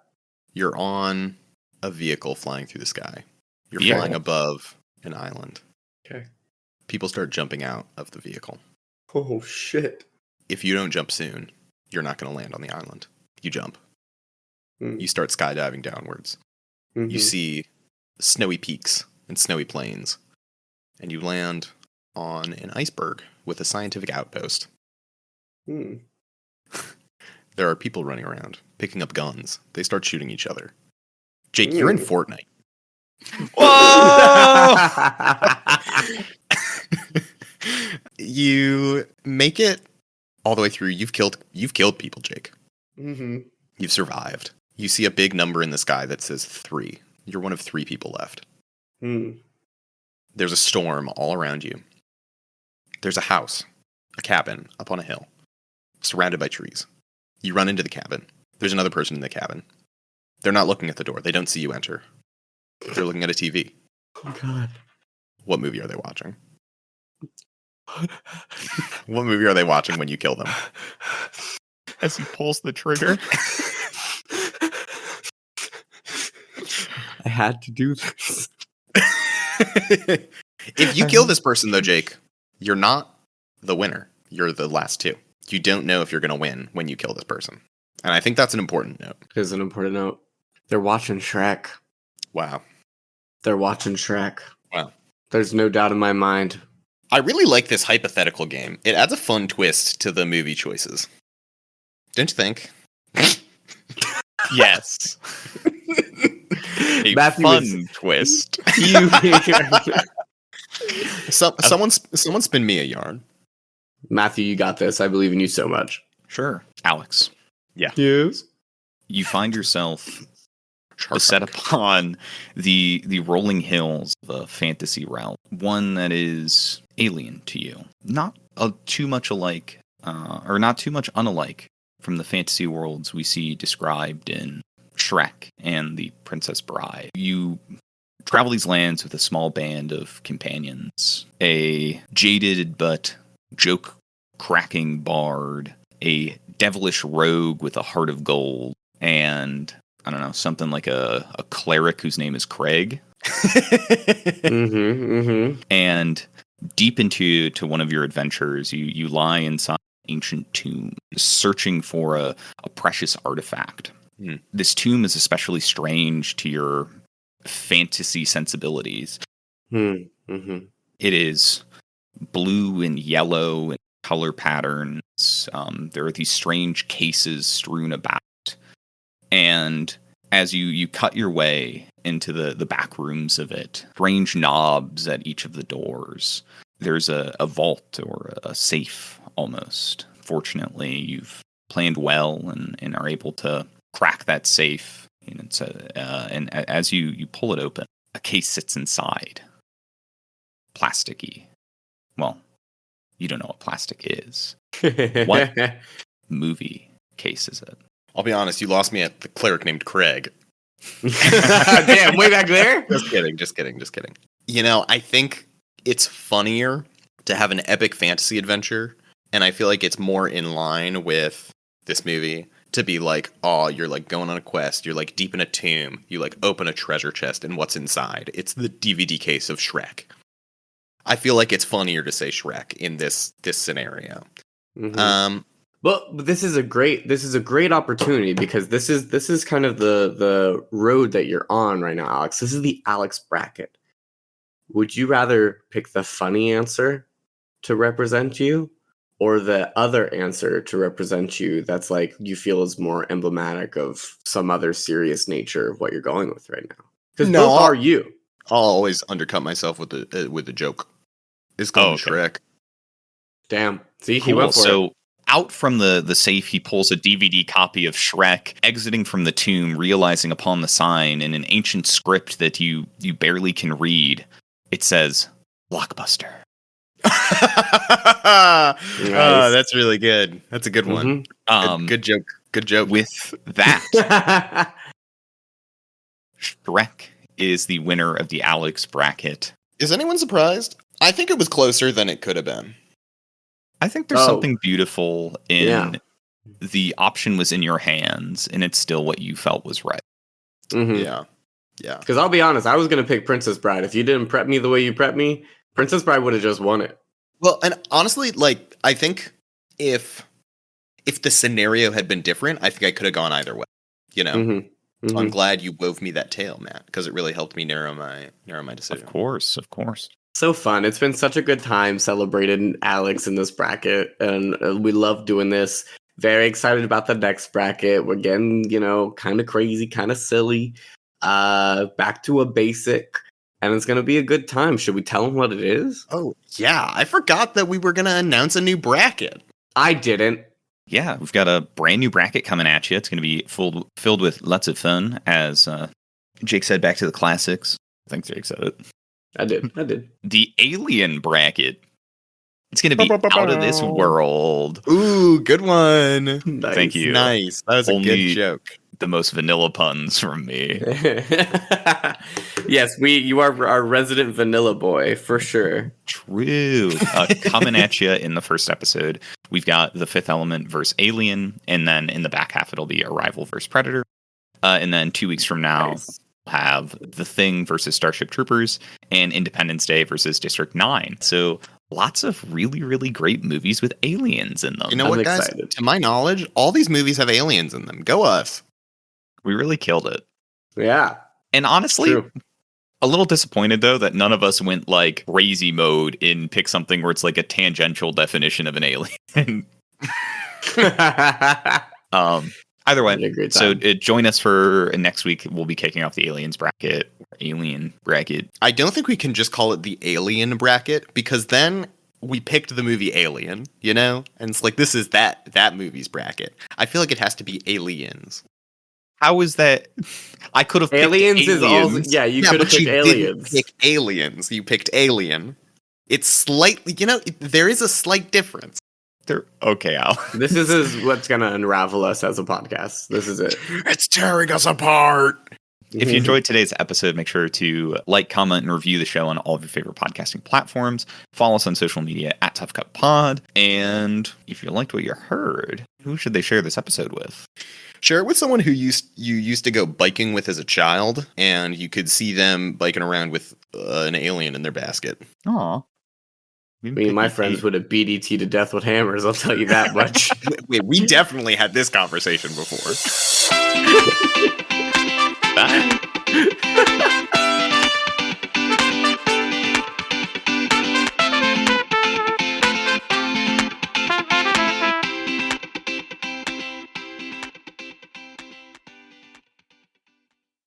You're on a vehicle flying through the sky. You're Vehicle? flying above an island. Okay. People start jumping out of the vehicle. Oh, shit. If you don't jump soon, you're not going to land on the island. You jump. You start skydiving downwards. You see snowy peaks and snowy plains. And you land on an iceberg with a scientific outpost. There are people running around, picking up guns. They start shooting each other. Jake, you're in Fortnite. Whoa! You make it all the way through. You've killed people, Jake. You've survived. You see a big number in the sky that says 3. You're one of 3 people left. There's a storm all around you. There's a house, a cabin up on a hill, surrounded by trees. You run into the cabin. There's another person in the cabin. They're not looking at the door. They don't see you enter. They're looking at a TV. Oh, God. What movie are they watching? What movie are they watching when you kill them? As he pulls the trigger. I had to do this. If you kill this person, though, Jake, you're not the winner. You're the last 2. You don't know if you're going to win when you kill this person. And I think that's an important note. It is an important note. They're watching Shrek. Wow. They're watching Shrek. Wow. There's no doubt in my mind. I really like this hypothetical game. It adds a fun twist to the movie choices. Don't you think? Yes. A Matthew fun twist. Someone spin me a yarn. Matthew, you got this. I believe in you so much. Sure. Alex, Yes. you find yourself set upon the rolling hills of a fantasy realm, one that is alien to you, not too much alike, or not too much unalike from the fantasy worlds we see described in Shrek and the Princess Bride. You travel these lands with a small band of companions, a jaded but joke-cracking bard, a devilish rogue with a heart of gold, and I don't know, something like a cleric whose name is Craig. And deep into one of your adventures, you lie inside an ancient tomb, searching for a precious artifact. This tomb is especially strange to your fantasy sensibilities. It is blue and yellow and color patterns. There are these strange cases strewn about. And as you cut your way into the back rooms of it, strange knobs at each of the doors. There's a vault or a safe almost. Fortunately, you've planned well and are able to crack that safe. And as you pull it open, a case sits inside. Plasticky. Well, you don't know what plastic is. What movie case is it? I'll be honest, you lost me at the cleric named Craig. Damn, way back there? Just kidding. You know, I think it's funnier to have an epic fantasy adventure, and I feel like it's more in line with this movie to be like, oh, you're like going on a quest, you're like deep in a tomb, you like open a treasure chest, and what's inside? It's the DVD case of Shrek. I feel like it's funnier to say Shrek in this scenario. But this is a great opportunity because this is kind of the road that you're on right now, Alex. This is the Alex bracket. Would you rather pick the funny answer to represent you, or the other answer to represent you that's like you feel is more emblematic of some other serious nature of what you're going with right now? Because both are you. I'll always undercut myself with the joke. is going okay. Shrek. Damn. See, he Cool. went for it. So out from the safe, he pulls a DVD copy of Shrek, exiting from the tomb, realizing upon the sign in an ancient script that you barely can read, it says, Blockbuster. Oh, that's really good. That's a good one. Good joke. Good joke. With that, Shrek is the winner of the Alex bracket. Is anyone surprised? I think it was closer than it could have been. I think there's something beautiful in the option was in your hands, and it's still what you felt was right. Mm-hmm. Yeah. Because I'll be honest, I was going to pick Princess Bride. If you didn't prep me the way you prepped me, Princess Bride would have just won it. Well, and honestly, like, I think if the scenario had been different, I think I could have gone either way. You know? Mm-hmm. So I'm glad you wove me that tale, Matt, because it really helped me narrow my decision. Of course. So fun. It's been such a good time celebrating Alex in this bracket, and we love doing this. Very excited about the next bracket. We're getting, kind of crazy, kind of silly. Back to a basic, and it's going to be a good time. Should we tell them what it is? Oh, yeah. I forgot that we were going to announce a new bracket. I didn't. Yeah, we've got a brand new bracket coming at you. It's going to be filled with lots of fun, as Jake said, back to the classics. I think Jake said it. I did. The Alien bracket. It's going to be out of this world. Ooh, good one. Nice. Thank you. Nice. That was a good joke. The most vanilla puns from me. Yes, you are our resident vanilla boy, for sure. True. Coming at you in the first episode, we've got The Fifth Element versus Alien, and then in the back half, it'll be Arrival versus Predator. And then 2 weeks from now, we'll have The Thing versus Starship Troopers, and Independence Day versus District 9. So lots of really, really great movies with aliens in them. You know what, guys? Excited. To my knowledge, all these movies have aliens in them. Go us. We really killed it. Yeah. And honestly, True. a little disappointed, though, that none of us went like crazy mode and pick something where it's like a tangential definition of an alien. Either way, so join us for next week. We'll be kicking off the Alien bracket. I don't think we can just call it the Alien bracket, because then we picked the movie Alien, and it's like, this is that movie's bracket. I feel like it has to be Aliens. How is that? I could have picked Aliens. Is also, you could have picked Aliens. Pick Aliens. You picked Alien. It's slightly, there is a slight difference. Okay, Al. This is what's going to unravel us as a podcast. This is it. It's tearing us apart. If you enjoyed today's episode, make sure to like, comment, and review the show on all of your favorite podcasting platforms. Follow us on social media at Tough Cut Pod. And if you liked what you heard, who should they share this episode with? Share it with someone who you used to go biking with as a child, and you could see them biking around with an alien in their basket. Aw. Me and my friends would have beat ET to death with hammers, I'll tell you that much. Wait, we definitely had this conversation before. Bye.